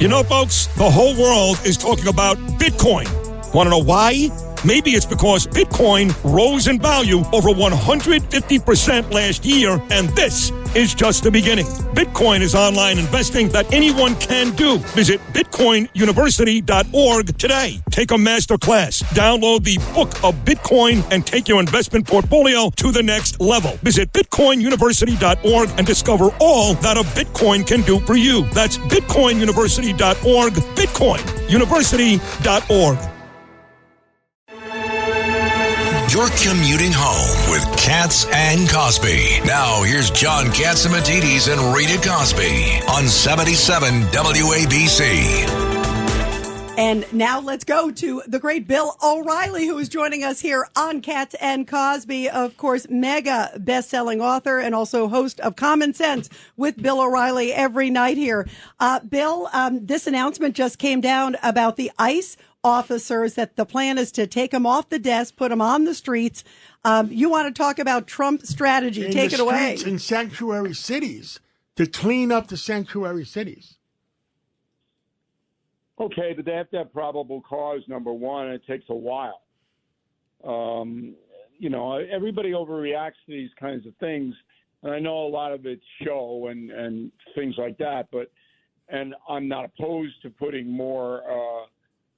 You know, folks, the whole world is talking about Bitcoin. Want to know why? Maybe it's because Bitcoin rose in value over 150% last year, and this is just the beginning. Bitcoin is online investing that anyone can do. Visit bitcoinuniversity.org today. Take a master class. Download the Book of Bitcoin and take your investment portfolio to the next level. Visit bitcoinuniversity.org and discover all that a Bitcoin can do for you. That's bitcoinuniversity.org, bitcoinuniversity.org. You're commuting home with Katz and Cosby. Now, here's John Catsimatidis and Rita Cosby on 77 WABC. And now let's go to the great Bill O'Reilly, who is joining us here on Katz and Cosby. Of course, mega best-selling author and also host of Common Sense with Bill O'Reilly every night here. Bill, this announcement just came down about the ICE officers, that the plan is to take them off the desk, put them on the streets. You want to talk about Trump's strategy. Take it away. In sanctuary cities, to clean up the sanctuary cities. Okay, but they have to have probable cause, number one, and it takes a while. Everybody overreacts to these kinds of things, and I know a lot of it's show and things like that, and I'm not opposed to putting more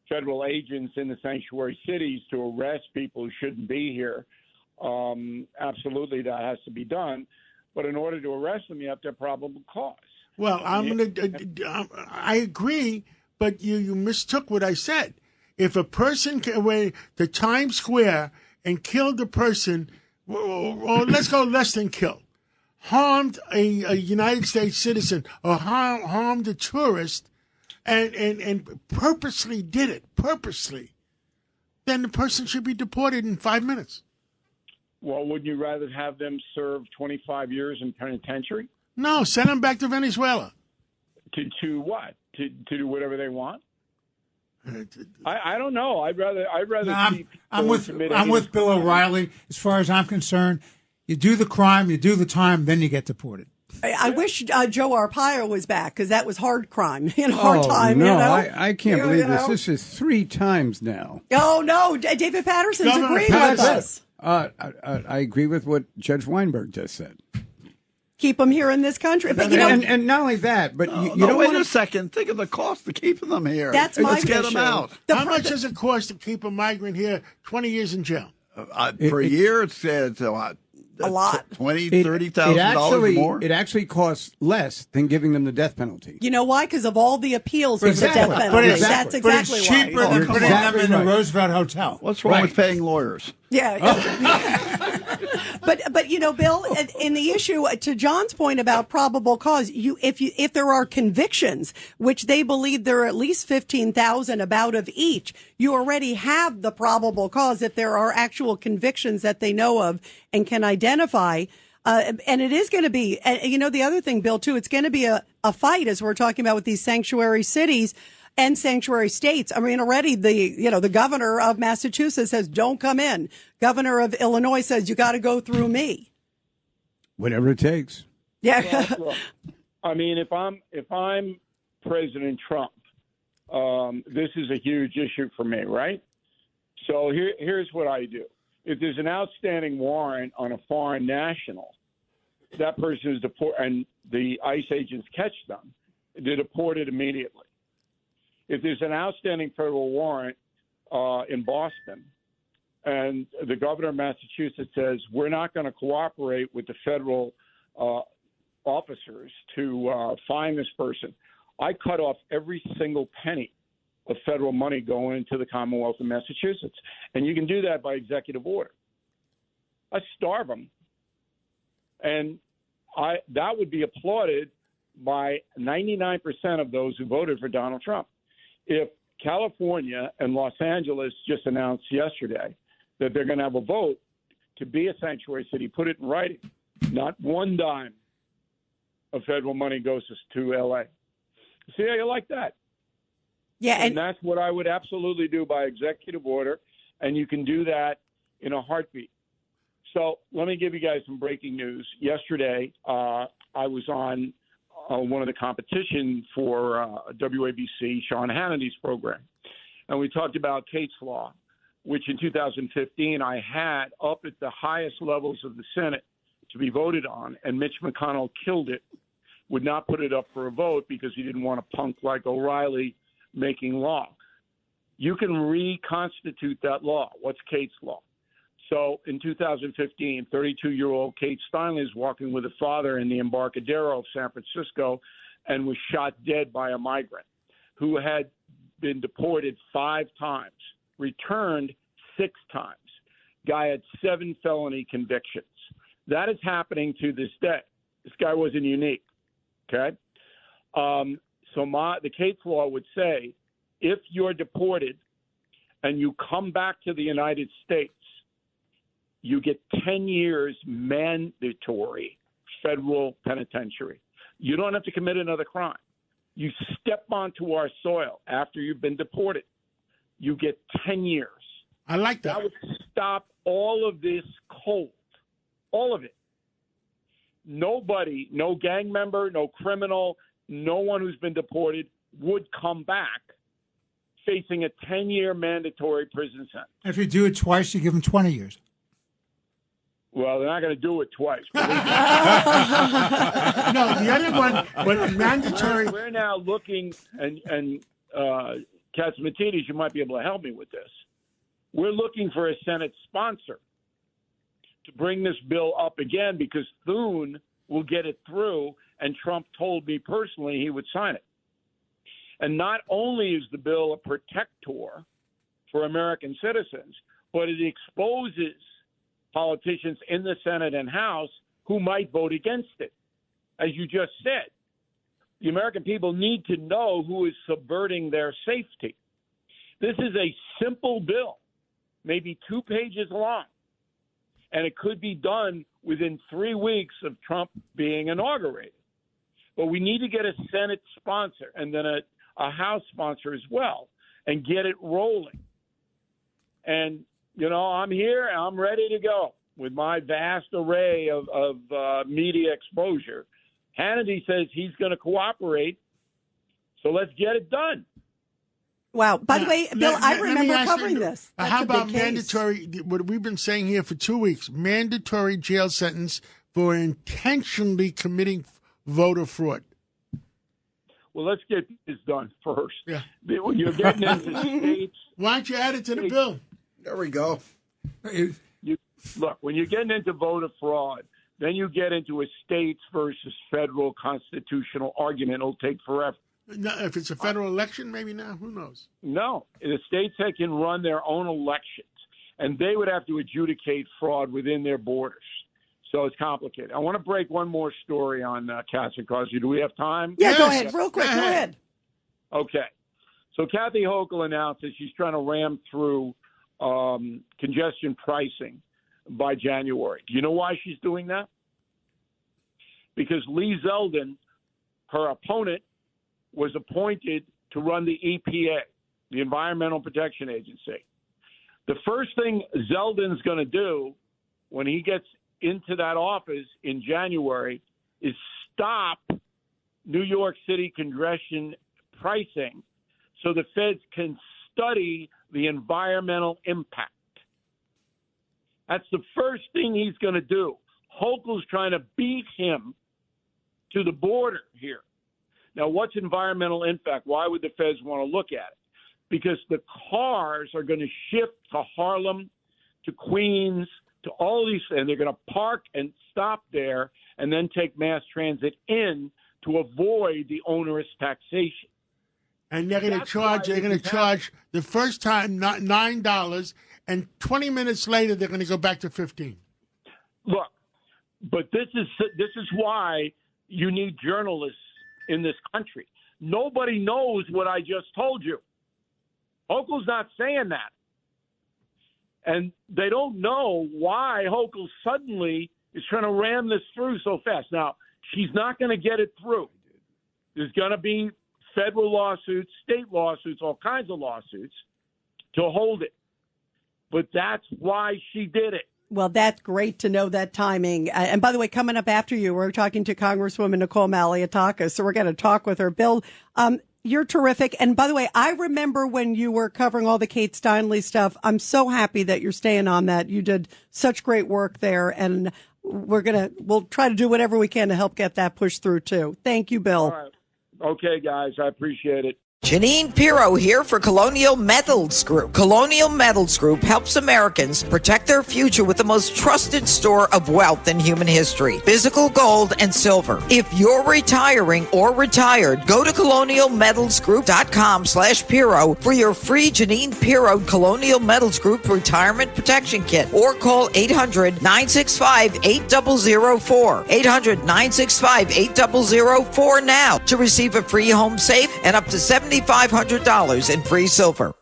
federal agents in the sanctuary cities to arrest people who shouldn't be here. Absolutely, that has to be done. But in order to arrest them, you have to have probable cause. Well, I agree, but you mistook what I said. If a person went to Times Square and killed a person, or let's go less than kill, harmed a United States citizen or harmed a tourist, and purposely did it, then the person should be deported in 5 minutes. Well, wouldn't you rather have them serve 25 years in penitentiary? No, send them back to Venezuela. To what? To do whatever they want? I don't know. I'd rather see I'm with Bill O'Reilly. As far as I'm concerned, you do the crime, you do the time, then you get deported. I wish Joe Arpaio was back, because that was hard crime hard time. No, I can't believe this. This is 3 times now. Oh, no. David Patterson's agreeing with us. I agree with what Judge Weinberg just said. Keep them here in this country. But, and not only that, but you don't wait want a second. Think of the cost of keeping them here. That's my Let's get them out. How much does it cost to keep a migrant here 20 years in jail? For a year, it's a lot. $20,000-$30,000 more? It actually costs less than giving them the death penalty. You know why? Because of all the appeals of the death penalty. That's exactly it's why. cheaper than putting them in the Roosevelt Hotel. What's wrong with paying lawyers? Yeah. But Bill, in the issue, to John's point about probable cause, if there are convictions, which they believe there are at least 15,000 about of each, you already have the probable cause if there are actual convictions that they know of and can identify. And it is going to be, the other thing, Bill, too, it's going to be a fight, as we're talking about with these sanctuary cities and sanctuary states. I mean, already the governor of Massachusetts says, don't come in. Governor of Illinois says, you got to go through me. Whatever it takes. Yeah. Well, look, I mean, if I'm President Trump, this is a huge issue for me, right? So here's what I do. If there's an outstanding warrant on a foreign national, that person is deported, and the ICE agents catch them, they're deported immediately. If there's an outstanding federal warrant in Boston, and the governor of Massachusetts says, we're not going to cooperate with the federal officers to find this person, I cut off every single penny of federal money going into the Commonwealth of Massachusetts. And you can do that by executive order. I starve them. And that would be applauded by 99% of those who voted for Donald Trump. If California and Los Angeles just announced yesterday that they're going to have a vote to be a sanctuary city, put it in writing, not one dime of federal money goes to L.A. See how you like that? Yeah, and that's what I would absolutely do by executive order, and you can do that in a heartbeat. So let me give you guys some breaking news. Yesterday, I was on one of the competition for WABC, Sean Hannity's program. And we talked about Kate's Law, which in 2015 I had up at the highest levels of the Senate to be voted on, and Mitch McConnell killed it, would not put it up for a vote because he didn't want a punk like O'Reilly making law. You can reconstitute that law. What's Kate's Law? So in 2015, 32-year-old Kate Steinle is walking with her father in the Embarcadero of San Francisco and was shot dead by a migrant who had been deported 5 times, returned 6 times. Guy had 7 felony convictions. That is happening to this day. This guy wasn't unique, okay? So the Kate's Law would say if you're deported and you come back to the United States, you get 10 years mandatory federal penitentiary. You don't have to commit another crime. You step onto our soil after you've been deported, you get 10 years. I like that. That would stop all of this cold, all of it. Nobody, no gang member, no criminal, no one who's been deported would come back facing a 10-year mandatory prison sentence. If you do it twice, you give them 20 years. Well, they're not going to do it twice. No, the other one, when mandatory. We're now looking, and Katsimatidis, you might be able to help me with this. We're looking for a Senate sponsor to bring this bill up again because Thune will get it through, and Trump told me personally he would sign it. And not only is the bill a protector for American citizens, but it exposes politicians in the Senate and House who might vote against it. As you just said, the American people need to know who is subverting their safety. This is a simple bill, maybe 2 pages long, and it could be done within 3 weeks of Trump being inaugurated. But we need to get a Senate sponsor and then a House sponsor as well and get it rolling. And you know, I'm here. I'm ready to go with my vast array of media exposure. Hannity says he's going to cooperate, so let's get it done. Wow. By the way, Bill, I remember covering this. That's how about big case. mandatory, what we've been saying here for 2 weeks, mandatory jail sentence for intentionally committing voter fraud? Well, let's get this done first. Yeah. When you're getting into states. Why don't you add it to the bill? There we go. Look, when you're getting into voter fraud, then you get into a states versus federal constitutional argument. It'll take forever. No, if it's a federal election, maybe now. Who knows? No. The states that can run their own elections, and they would have to adjudicate fraud within their borders. So it's complicated. I want to break one more story on Katz and Cosby. Do we have time? Yeah, go ahead. Real quick. Go ahead. Okay. So Kathy Hochul announced that she's trying to ram through congestion pricing by January. Do you know why she's doing that? Because Lee Zeldin, her opponent, was appointed to run the EPA, the Environmental Protection Agency. The first thing Zeldin's going to do when he gets into that office in January is stop New York City congestion pricing so the feds can study the environmental impact. That's the first thing he's going to do. Hochul's trying to beat him to the border here. Now, what's environmental impact? Why would the feds want to look at it? Because the cars are going to shift to Harlem, to Queens, to all these, and they're going to park and stop there and then take mass transit in to avoid the onerous taxation. And they're going to charge. They're going to charge the first time $9, and 20 minutes later they're going to go back to 15. Look, but this is why you need journalists in this country. Nobody knows what I just told you. Hochul's not saying that, and they don't know why Hochul suddenly is trying to ram this through so fast. Now, she's not going to get it through. There's going to be federal lawsuits, state lawsuits, all kinds of lawsuits to hold it. But that's why she did it. Well, that's great to know that timing. And by the way, coming up after you, we're talking to Congresswoman Nicole Malliotakis, so we're going to talk with her. Bill, you're terrific. And by the way, I remember when you were covering all the Kate Steinle stuff. I'm so happy that you're staying on that. You did such great work there, and we'll try to do whatever we can to help get that pushed through too. Thank you, Bill. All right. Okay, guys, I appreciate it. Janine Pirro here for Colonial Metals Group. Colonial Metals Group helps Americans protect their future with the most trusted store of wealth in human history, physical gold and silver. If you're retiring or retired, go to colonialmetalsgroup.com/Pirro for your free Janine Pirro Colonial Metals Group Retirement Protection Kit, or call 800-965-8004. 800-965-8004 now to receive a free home safe and up to $7,500 in free silver.